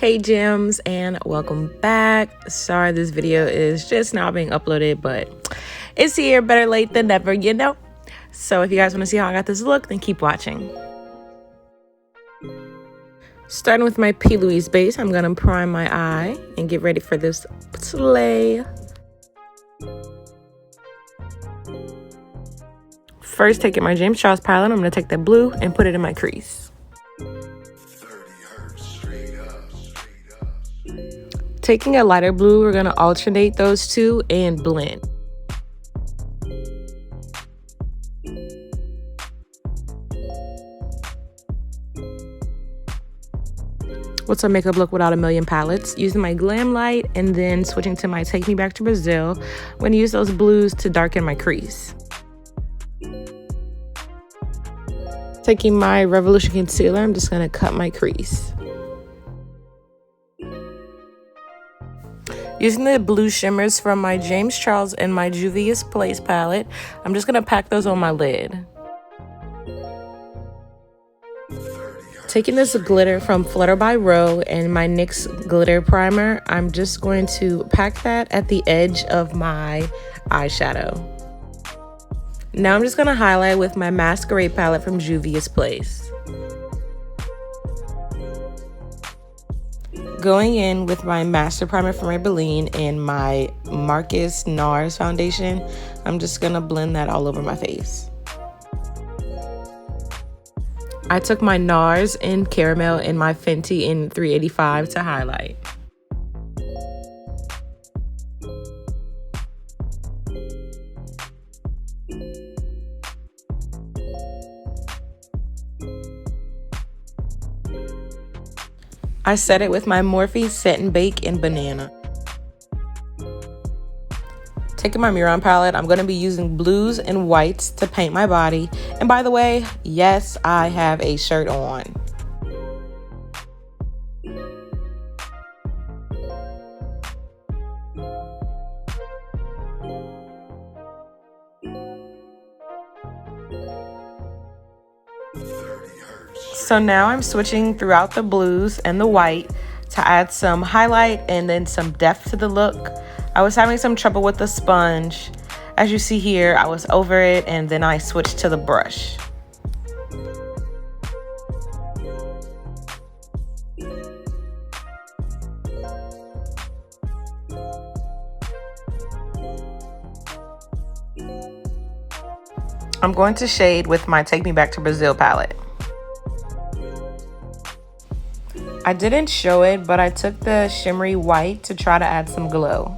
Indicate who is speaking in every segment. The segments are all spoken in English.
Speaker 1: Hey gems, and welcome back. Sorry this video is just now being uploaded, but it's here, better late than never, you know. So if you guys want to see how I got this look, then keep watching. Starting with my P. Louise base, I'm gonna prime my eye and get ready for this slay. First, taking my James Charles palette, I'm gonna take the blue and put it in my crease. Taking a lighter blue, we're gonna alternate those two and blend. What's a makeup look without a million palettes? Using my Glam Light and then switching to my Take Me Back to Brazil. I'm gonna use those blues to darken my crease. Taking my Revolution concealer, I'm just gonna cut my crease. Using the blue shimmers from my James Charles and my Juvia's Place palette, I'm just gonna pack those on my lid. Taking this glitter from Flutter by Ro and my NYX glitter primer, I'm just going to pack that at the edge of my eyeshadow. Now I'm just gonna highlight with my Masquerade palette from Juvia's Place. Going in with my Master Primer from Maybelline and my Marcus NARS foundation, I'm just gonna blend that all over my face. I took my NARS in Caramel and my Fenty in 385 to highlight. I set it with my Morphe Set and Bake in Banana. Taking my Murron palette, I'm going to be using blues and whites to paint my body. And by the way, yes, I have a shirt on. So now I'm switching throughout the blues and the white to add some highlight and then some depth to the look. I was having some trouble with the sponge. As you see here, I was over it and then I switched to the brush. I'm going to shade with my Take Me Back to Brazil palette. I didn't show it, but I took the shimmery white to try to add some glow.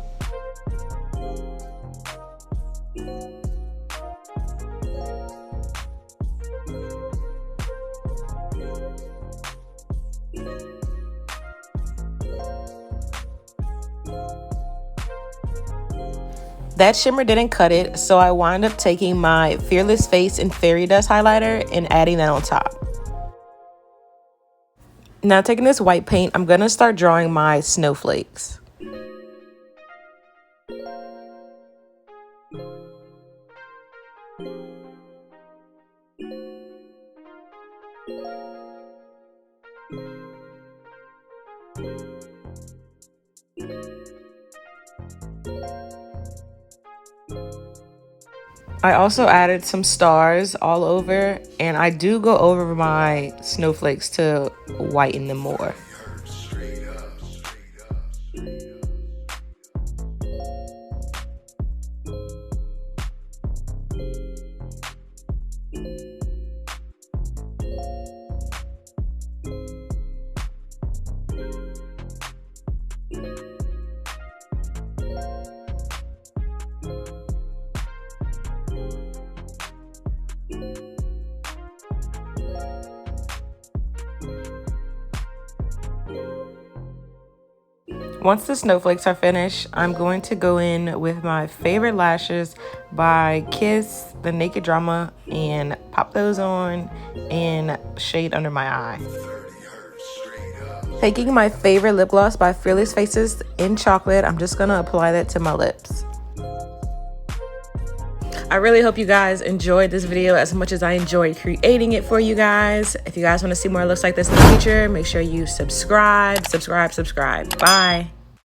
Speaker 1: That shimmer didn't cut it, so I wound up taking my Fearless Face and Fairy Dust highlighter and adding that on top. Now taking this white paint, I'm gonna start drawing my snowflakes. I also added some stars all over, and I do go over my snowflakes to whiten them more. Once the snowflakes are finished, I'm going to go in with my favorite lashes by Kiss, the Naked Drama, and pop those on and shade under my eye. Taking my favorite lip gloss by Fearless Faces in Chocolate, I'm just gonna apply that to my lips. I really hope you guys enjoyed this video as much as I enjoyed creating it for you guys. If you guys want to see more looks like this in the future, make sure you subscribe. Bye.